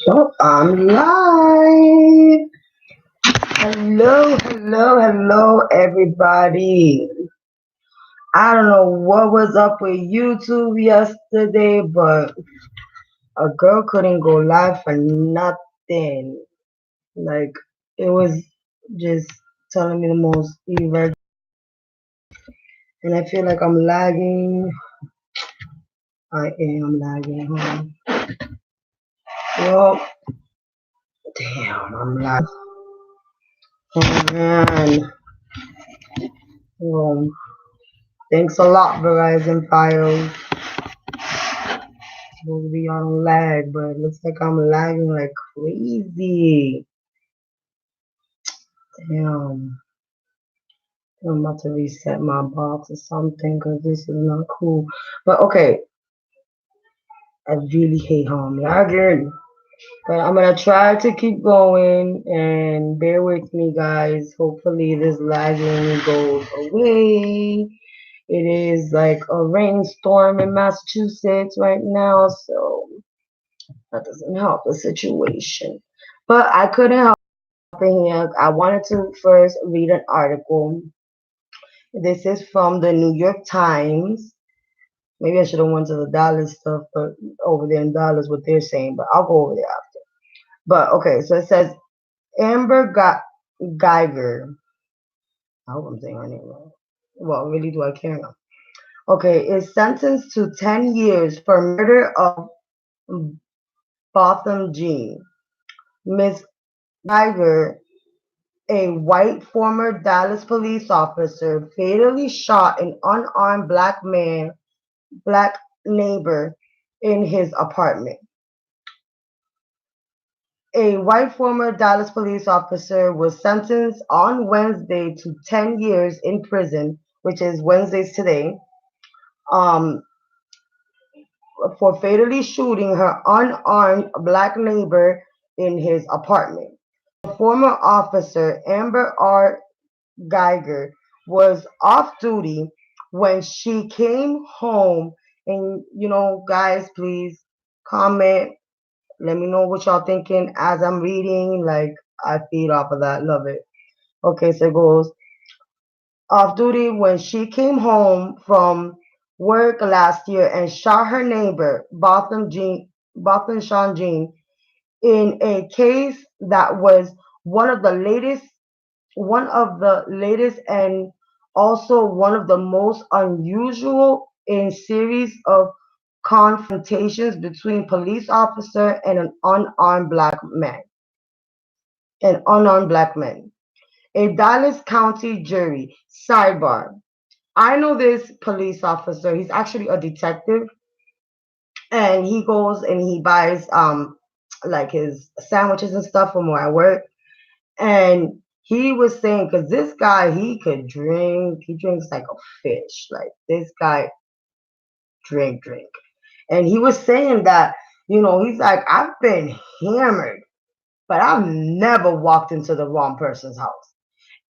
Oh, I'm live. Hello, hello, hello, everybody. I don't know what was up with YouTube yesterday, but a girl couldn't go live for nothing. Like, it was just telling me the most irregular, and I feel like I'm lagging. I am lagging. Hold on. Well, damn, I'm lagging. Oh, man. Well, thanks a lot, Verizon Files. Supposed to be on lag, but it looks like I'm lagging like crazy. Damn. I'm about to reset my box or something because this is not cool. But okay, I really hate how I'm lagging. But I'm gonna try to keep going and bear with me, guys. Hopefully, this lagging goes away. It is like a rainstorm in Massachusetts right now, so that doesn't help the situation. But I couldn't help it here. I wanted to first read an article. This is from the New York Times. Maybe I should have went to the Dallas stuff, but over there in Dallas, what they're saying. But I'll go over there after. But okay, so it says Amber Geiger. I hope I'm saying her name right. Well, really, do I care now? Okay, is sentenced to 10 years for murder of Botham Jean. Miss Geiger, a white former Dallas police officer, fatally shot an unarmed black neighbor in his apartment. A white former Dallas police officer was sentenced on Wednesday to 10 years in prison, which is Wednesday's today, um, for fatally shooting her unarmed black neighbor in his apartment. The former officer, Amber R. Geiger, was off duty when she came home. And, guys, please comment. Let me know what y'all thinking as I'm reading. Like, I feed off of that. Love it. Okay, so it goes off duty when she came home from work last year and shot her neighbor, Botham Jean, in a case that was one of the latest and also one of the most unusual in series of confrontations between police officer and an unarmed black man. A Dallas County jury. Sidebar. I know this police officer. He's actually a detective, and he goes and he buys like his sandwiches and stuff from where I work. And he was saying, because this guy, he could drink. He drinks like a fish. Like this guy drink. And he was saying that, he's like, I've been hammered, but I've never walked into the wrong person's house.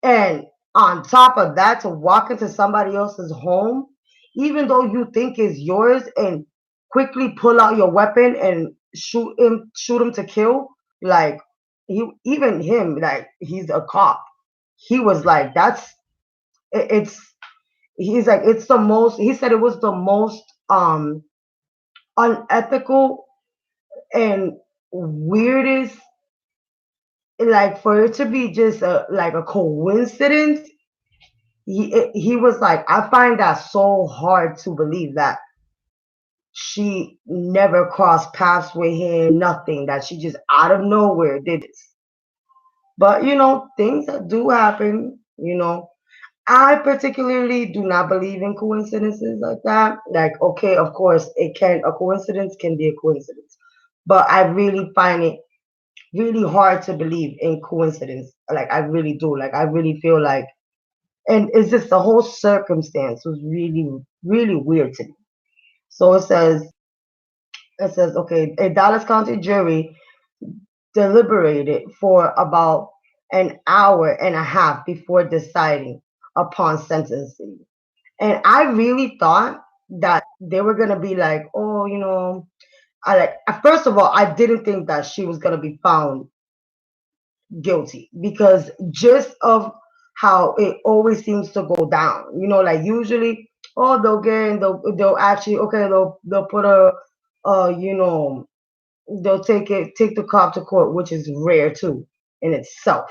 And on top of that, to walk into somebody else's home, even though you think it's yours, and quickly pull out your weapon and shoot him to kill, like even him, like he's a cop. He was like, it's he's like it's the most. He said it was the most unethical and weirdest, like for it to be just like a coincidence. He was like, I find that so hard to believe that she never crossed paths with him, nothing, that she just out of nowhere did this. But things that do happen. I particularly do not believe in coincidences like that. Like, okay, of course, a coincidence can be a coincidence, but I really find it really hard to believe in coincidence. Like, I really do. Like, I really feel like, and it's just the whole circumstance was really, really weird to me. So it says, okay, a Dallas County jury deliberated for about an hour and a half before deciding upon sentencing. And I really thought that they were gonna be like, oh, I like first of all, I didn't think that she was gonna be found guilty because just of how it always seems to go down. Like usually, oh, they'll actually okay, they'll put you know, they'll take the cop to court, which is rare too in itself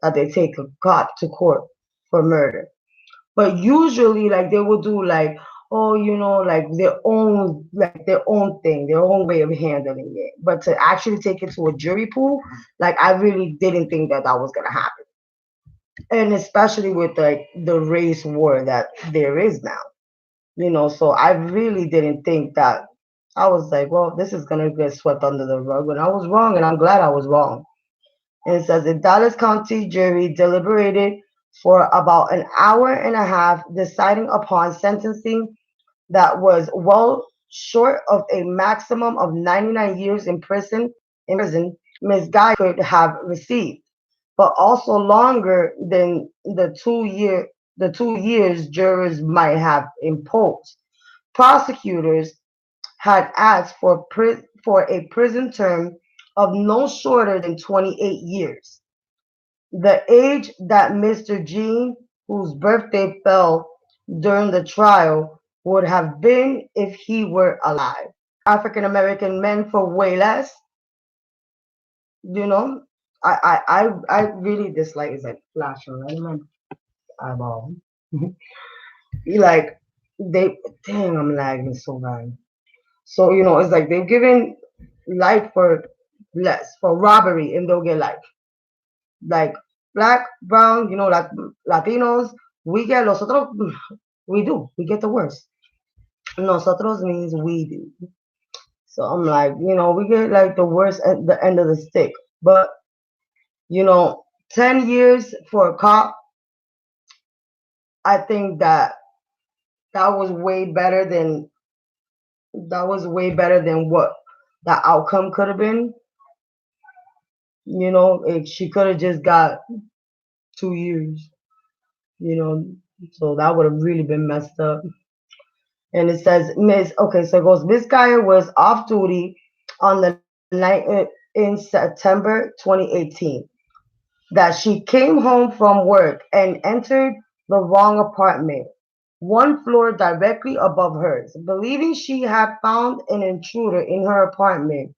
that they take a cop to court for murder. But usually, like they will do like, oh, like their own thing, their own way of handling it. But to actually take it to a jury pool, like I really didn't think that that was gonna happen, and especially with like the race war that there is now. So I really didn't think that. I was like, well, this is gonna get swept under the rug, and I was wrong, and I'm glad I was wrong. And it says the Dallas County jury deliberated for about an hour and a half, deciding upon sentencing that was well short of a maximum of 99 years in prison Ms. Guy could have received, but also longer than the 2 years jurors might have imposed. Prosecutors had asked for a prison term of no shorter than 28 years, the age that Mr. Jean, whose birthday fell during the trial, would have been if he were alive. African American men for way less, you know. I really dislike is like flashing right in my eyeball. Like they dang, I'm lagging so bad. So it's like they've given life for less for robbery and they'll get life. Like black, brown, like Latinos, we get nosotros, we get the worst. Nosotros means we do. So I'm like, we get like the worst at the end of the stick. But you know, 10 years for a cop, I think that was way better than what the outcome could have been. If she could have just got 2 years, you know, so that would have really been messed up. And it says okay, so it goes, Miss Geyer was off duty on the night in September 2018, that she came home from work and entered the wrong apartment, one floor directly above hers. Believing she had found an intruder in her apartment,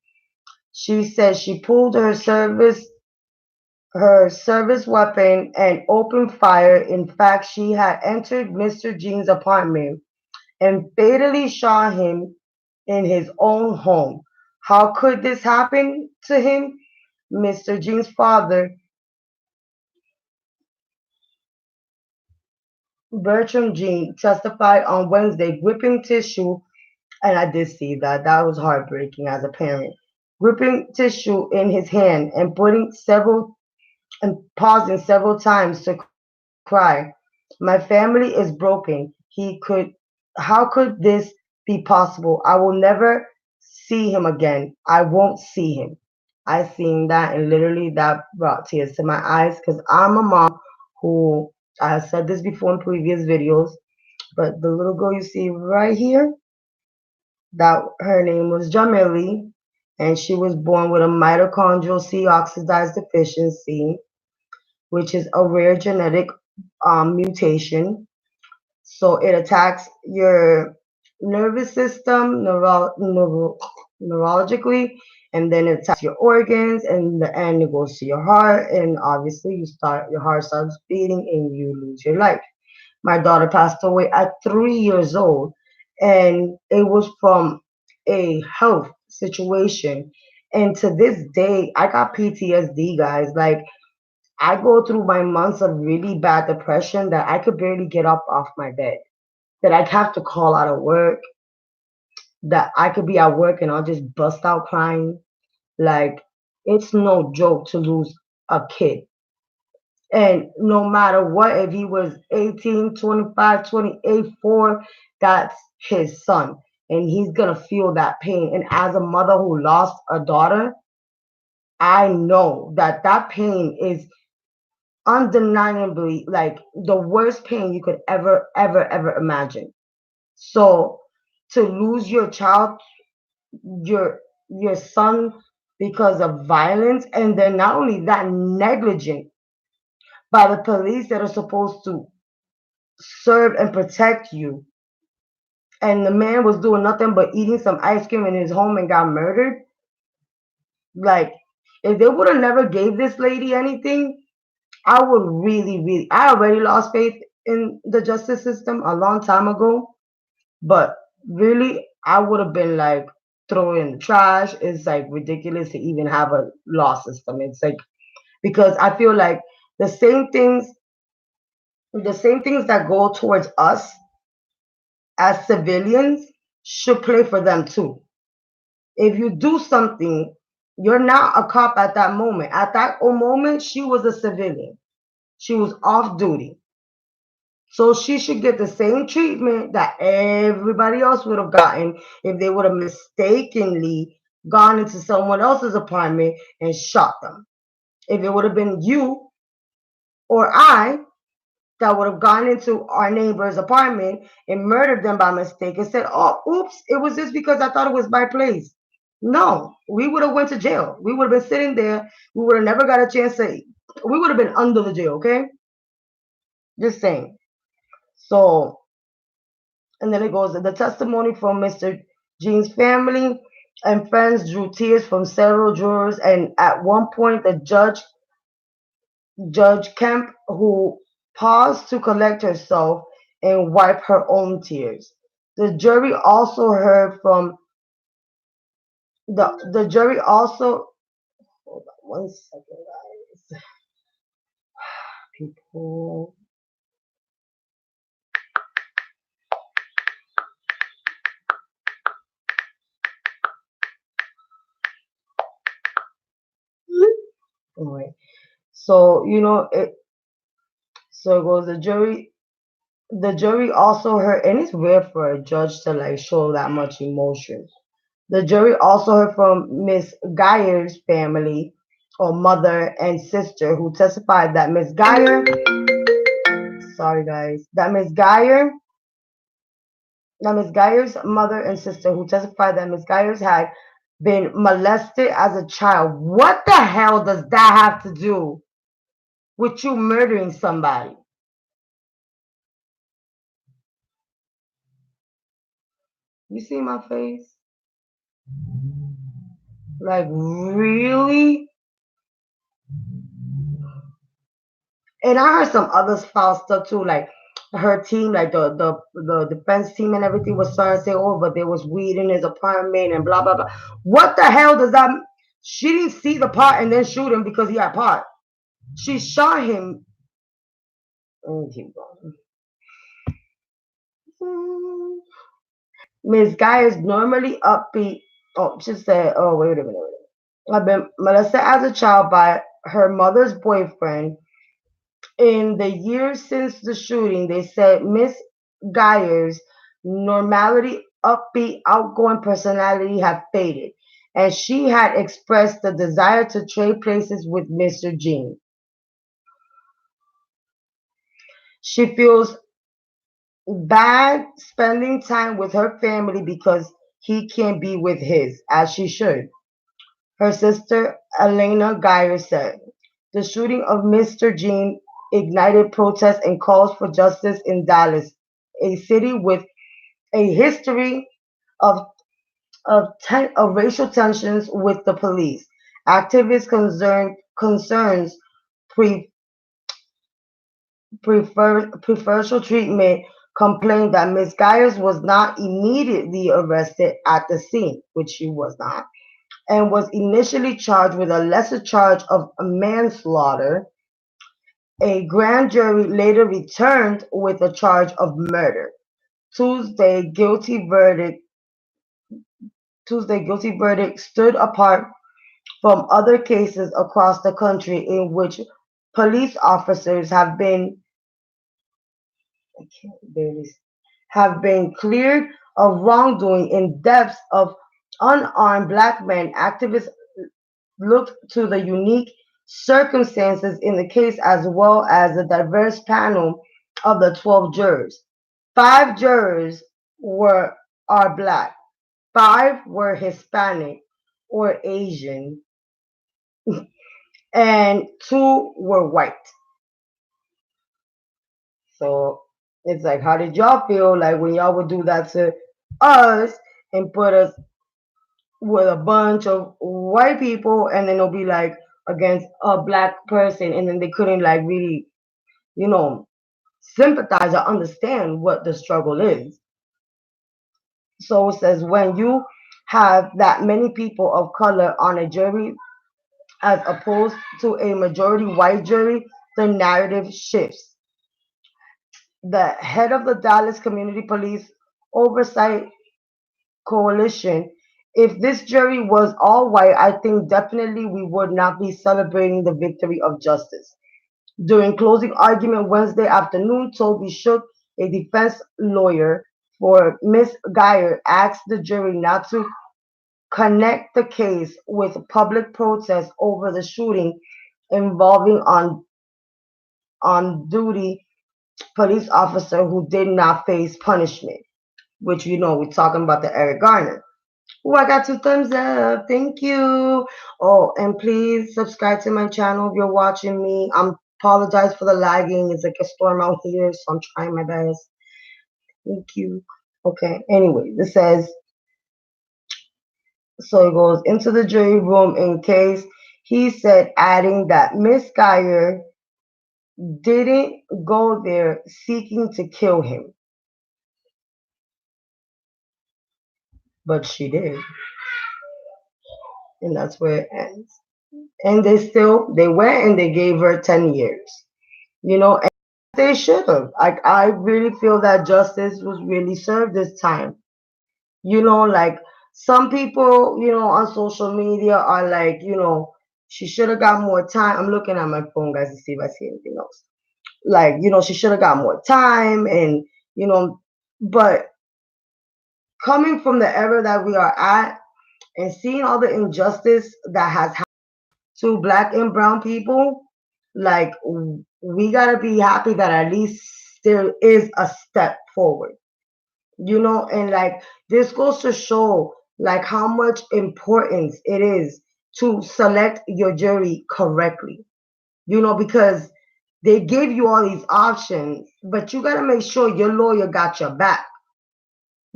she says she pulled her service weapon and opened fire. In fact, she had entered Mr. Jean's apartment and fatally shot him in his own home. How could this happen to him? Mr. Jean's father, Bertram Jean, testified on Wednesday, gripping tissue, and I did see that. That was heartbreaking as a parent. Gripping tissue in his hand and pausing several times to cry. My family is broken. How could this be possible? I will never see him again. I won't see him. I seen that and literally that brought tears to my eyes because I'm a mom who I have said this before in previous videos, but the little girl you see right here, that her name was Jamili, and she was born with a mitochondrial C oxidase deficiency, which is a rare genetic mutation. So it attacks your nervous system neurologically, and then it attacks your organs, and in the end it goes to your heart, and obviously your heart starts beating and you lose your life. My daughter passed away at 3 years old, and it was from a health situation. And to this day, I got PTSD, guys. Like I go through my months of really bad depression that I could barely get up off my bed, that I'd have to call out of work, that I could be at work and I'll just bust out crying. Like, it's no joke to lose a kid. And no matter what, if he was 18, 25, 28, 4, that's his son. And he's going to feel that pain. And as a mother who lost a daughter, I know that that pain is undeniably like the worst pain you could ever, ever, ever imagine. So to lose your child, your son because of violence, and then not only that, negligent by the police that are supposed to serve and protect you, and the man was doing nothing but eating some ice cream in his home and got murdered. Like, if they would have never gave this lady anything, I would really, I already lost faith in the justice system a long time ago. But really, I would have been like, throw it in the trash. It's like ridiculous to even have a law system. It's like, because I feel like the same things, the same things that go towards us as civilians should play for them too. If you do something, you're not a cop at that moment. At that moment, she was a civilian. She was off duty. So she should get the same treatment that everybody else would have gotten if they would have mistakenly gone into someone else's apartment and shot them. If it would have been you or I that would have gone into our neighbor's apartment and murdered them by mistake and said, "Oh, oops, it was just because I thought it was my place." No, we would have went to jail. We would have been sitting there. We would have never got a chance to. We would have been under the jail. Okay, just saying. So, and then it goes, the testimony from Mr. Jean's family and friends drew tears from several jurors, and at one point, the Judge Kemp, who paused to collect herself and wipe her own tears. The jury also heard from the jury also. Hold on 1 second, guys. People. Anyway, so so it goes. The jury also heard, and it's rare for a judge to like show that much emotion. The jury also heard from Miss Geyer's family, or mother and sister, who testified that Miss Geyer, sorry guys, that Miss Geyer's mother and sister, who testified that Miss Geyer's had been molested as a child. What the hell does that have to do with you murdering somebody? You see my face? Like, really? And I heard some other foul stuff too, like her team, like the defense team and everything was starting to say, oh, but there was weed in his apartment and blah blah blah. What the hell does that? She didn't see the pot and then shoot him because he had pot. She shot him. Let me keep going. Miss Guy is normally upbeat. Oh, she said, oh, wait a minute. I've been molested as a child by her mother's boyfriend. In the years since the shooting, they said Miss Geyer's normality, upbeat, outgoing personality had faded, and she had expressed the desire to trade places with Mr. Jean. She feels bad spending time with her family because he can't be with his, as she should. Her sister, Elena Geyer, said the shooting of Mr. Jean ignited protests and calls for justice in Dallas, a city with a history of, of racial tensions with the police. Activists concerns pre, preferential treatment complained that Ms. Geyers was not immediately arrested at the scene, which she was not, and was initially charged with a lesser charge of manslaughter. A grand jury later returned with a charge of murder. Tuesday guilty verdict Tuesday guilty verdict stood apart from other cases across the country in which police officers I can't barely have been cleared of wrongdoing. In deaths of unarmed black men, activists looked to the unique circumstances in the case as well as the diverse panel of the 12 jurors. Five jurors were are black, five were Hispanic, or Asian, and two were white. So it's like, how did y'all feel like when y'all would do that to us and put us with a bunch of white people, and then it'll be like against a black person, and then they couldn't like really, you know, sympathize or understand what the struggle is. So it says when you have that many people of color on a jury as opposed to a majority white jury, the narrative shifts. The head of the Dallas Community Police Oversight Coalition, if this jury was all white, I think definitely we would not be celebrating the victory of justice. During closing argument Wednesday afternoon, Toby Shook, a defense lawyer for Miss Geyer, asked the jury not to connect the case with public protest over the shooting involving on duty police officer who did not face punishment, which we're talking about the Eric Garner. Oh, I got two thumbs up. Thank you. Oh, and please subscribe to my channel if you're watching me. I'm apologize for the lagging. It's like a storm out here, so I'm trying my best. Thank you. Okay. Anyway, this says so it goes into the jury room in case he said, adding that Miss Geyer didn't go there seeking to kill him, but she did, and that's where it ends. And they went and they gave her 10 years. And they should have. I really feel that justice was really served this time. Like some people, on social media are like, she should have got more time. I'm looking at my phone, guys, to see if I see anything else. Like, she should have got more time, and you know, but coming from the era that we are at and seeing all the injustice that has happened to black and brown people, like we gotta be happy that at least there is a step forward. And like this goes to show like how much importance it is to select your jury correctly. Because they give you all these options, but you gotta make sure your lawyer got your back,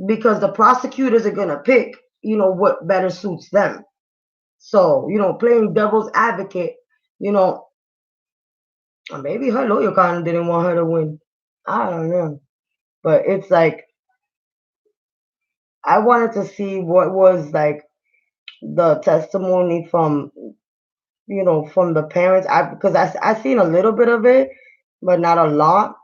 because the prosecutors are gonna pick, what better suits them. So, playing devil's advocate, you know, maybe her lawyer kind of didn't want her to win. I don't know. But it's like, I wanted to see what was like the testimony from, from the parents. Because I seen a little bit of it, but not a lot.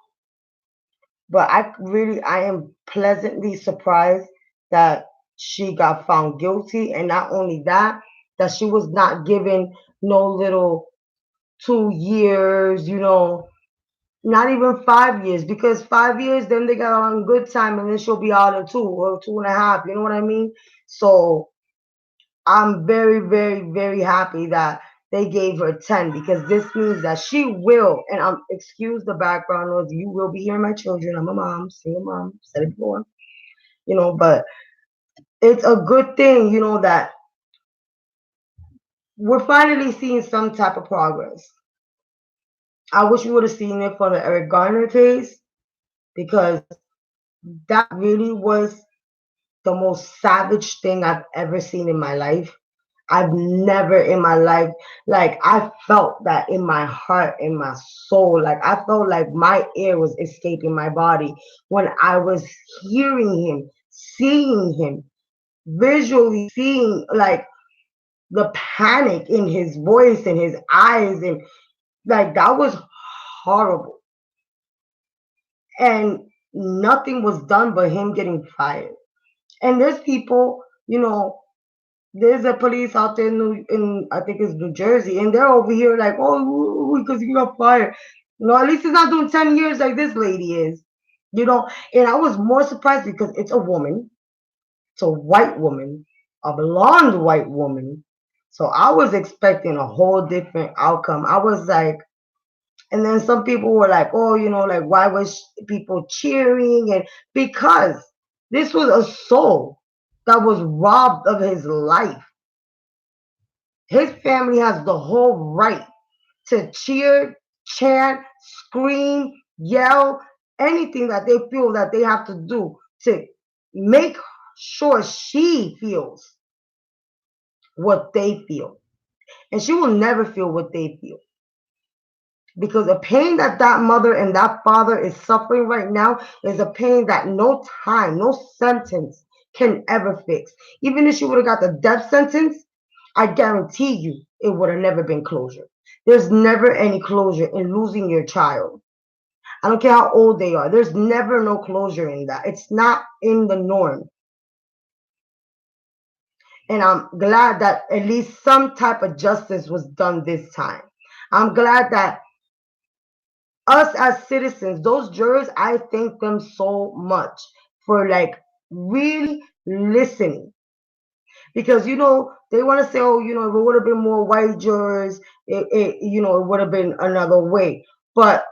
But I am pleasantly surprised that she got found guilty. And not only that, that she was not given no little 2 years, not even 5 years, because 5 years, then they got on good time and then she'll be out in 2 or 2.5. You know what I mean? So I'm very, very, very happy that they gave her 10, because this means that she will, and excuse the background noise, you will be hearing my children. I'm a mom, single mom, said it before, but it's a good thing, that we're finally seeing some type of progress. I wish we would have seen it for the Eric Garner case, because that really was the most savage thing I've ever seen in my life. I've never in my life, like, I felt that in my heart, in my soul. Like, I felt like my air was escaping my body when I was hearing him, seeing him, visually seeing, like, the panic in his voice and his eyes. And, like, that was horrible. And nothing was done but him getting fired. And there's people, there's a police out there in I think it's New Jersey, and they're over here like, oh, because he got fired. At least he's not doing 10 years like this lady is. And I was more surprised because it's a woman, it's a white woman, a blonde white woman. So I was expecting a whole different outcome. I was like, and then some people were like, oh, like, why was people cheering? And because this was a soul that was robbed of his life. His family has the whole right to cheer, chant, scream, yell, anything that they feel that they have to do to make sure she feels what they feel. And she will never feel what they feel. Because the pain that that mother and that father is suffering right now is a pain that no time, no sentence can ever fix. Even if she would have got the death sentence, I guarantee you it would have never been closure. There's never any closure in losing your child. I don't care how old they are. There's never no closure in that. It's not in the norm. And I'm glad that at least some type of justice was done this time. I'm glad that us as citizens, those jurors, I thank them so much for like really listening. Because they want to say, oh, if it would have been more white jurors, it would have been another way. But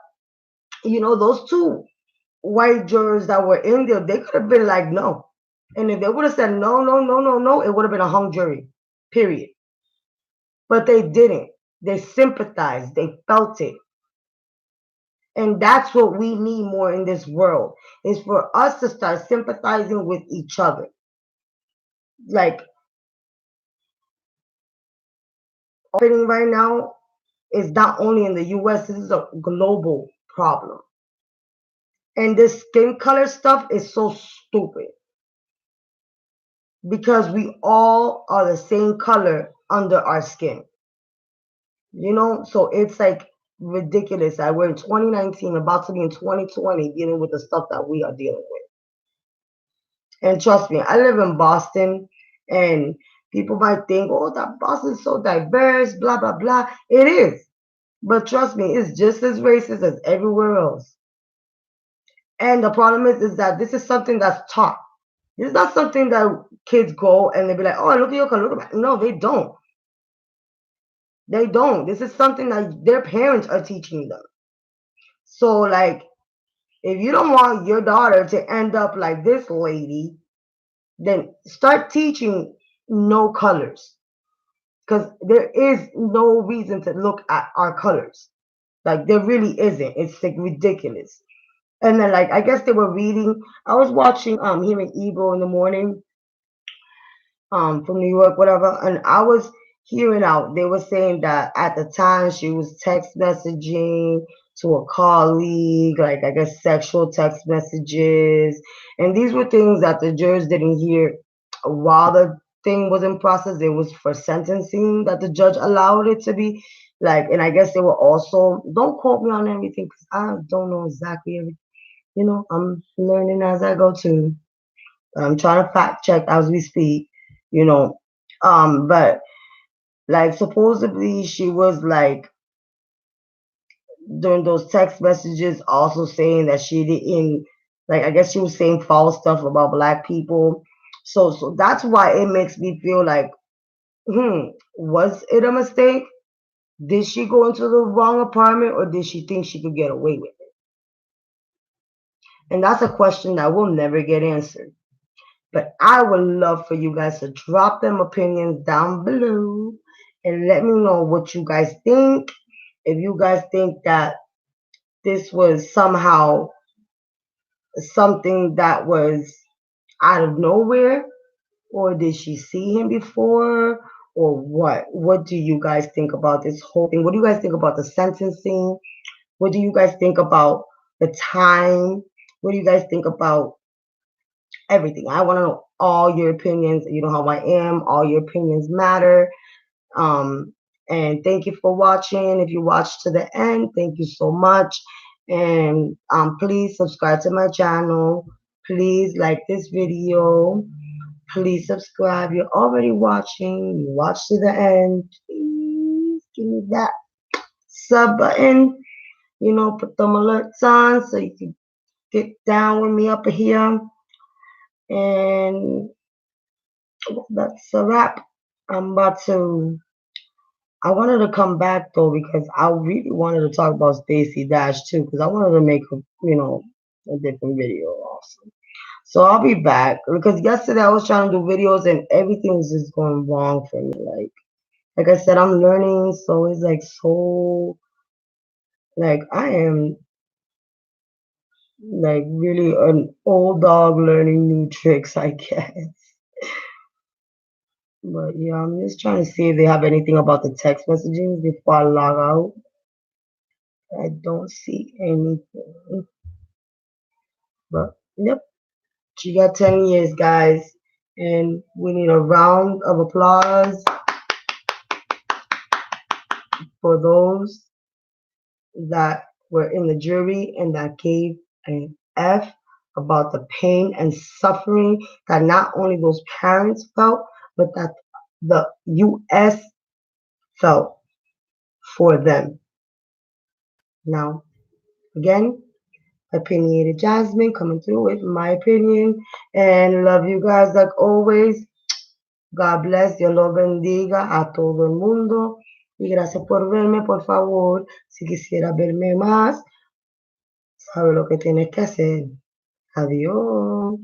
those two white jurors that were in there, they could have been like, no. And if they would have said no, no, no, no, no, it would have been a hung jury, period. But they didn't. They sympathized. They felt it. And that's what we need more in this world, is for us to start sympathizing with each other. Like, happening right now is not only in the US, this is a global problem. And this skin color stuff is so stupid because we all are the same color under our skin. So it's like ridiculous that we're in 2019, about to be in 2020, dealing with the stuff that we are dealing with. And trust me, I live in Boston, and people might think, oh, that Boston's so diverse, blah, blah, blah. It is. But trust me, it's just as racist as everywhere else. And the problem is that this is something that's taught. It's not something that kids go and they be like, oh, look at your color. Look at my. No, they don't. They don't. This is something that their parents are teaching them. So, like, if you don't want your daughter to end up like this lady, then start teaching no colors. Because there is no reason to look at our colors. Like, there really isn't. It's like ridiculous. And then, like, I guess they were reading. I was watching Hearing Evil in the morning, from New York, whatever, and I was hearing out. They were saying that at the time she was text messaging to a colleague, like I guess sexual text messages, and these were things that the jurors didn't hear while the thing was in process. It was for sentencing that the judge allowed it to be. Like, and I guess they were also, don't quote me on everything because I don't know exactly everything. I'm learning as I go too. I'm trying to fact check as we speak, you know. But like supposedly she was like during those text messages also saying that she didn't, like, I guess she was saying false stuff about black people. So that's why it makes me feel like, was it a mistake? Did she go into the wrong apartment, or did she think she could get away with it? And that's a question that will never get answered. But I would love for you guys to drop them opinions down below and let me know what you guys think. If you guys think that this was somehow something that was out of nowhere, or did she see him before, or what? What do you guys think about this whole thing? What do you guys think about the sentencing? What do you guys think about the time? What do you guys think about everything? I want to know all your opinions. You know how I am. All your opinions matter. Um, and thank you for watching. If you watched to the end, thank you so much. And please subscribe to my channel. Please like this video. Please subscribe. You're already watching. You watched to the end. Please give me that sub button. Put them alerts on so you can get down with me up here. And that's a wrap. I'm about to. I wanted to come back though because I really wanted to talk about Stacey Dash too because I wanted to make a different video also. So I'll be back because yesterday I was trying to do videos and everything was just going wrong for me. Like Like I said, I'm learning, so it's like so like I am like really an old dog learning new tricks, I guess. But yeah, I'm just trying to see if they have anything about the text messaging before I log out. I don't see anything. But yep, she got 10 years, guys. And we need a round of applause for those that were in the jury and that gave an F about the pain and suffering that not only those parents felt, but that the U.S. felt for them. Now, again, opinionated Jasmine coming through with my opinion and love you guys like always. God bless, Dios los bendiga a todo el mundo. Y gracias por verme, por favor. Si quisiera verme más, sabe lo que tienes que hacer. Adiós.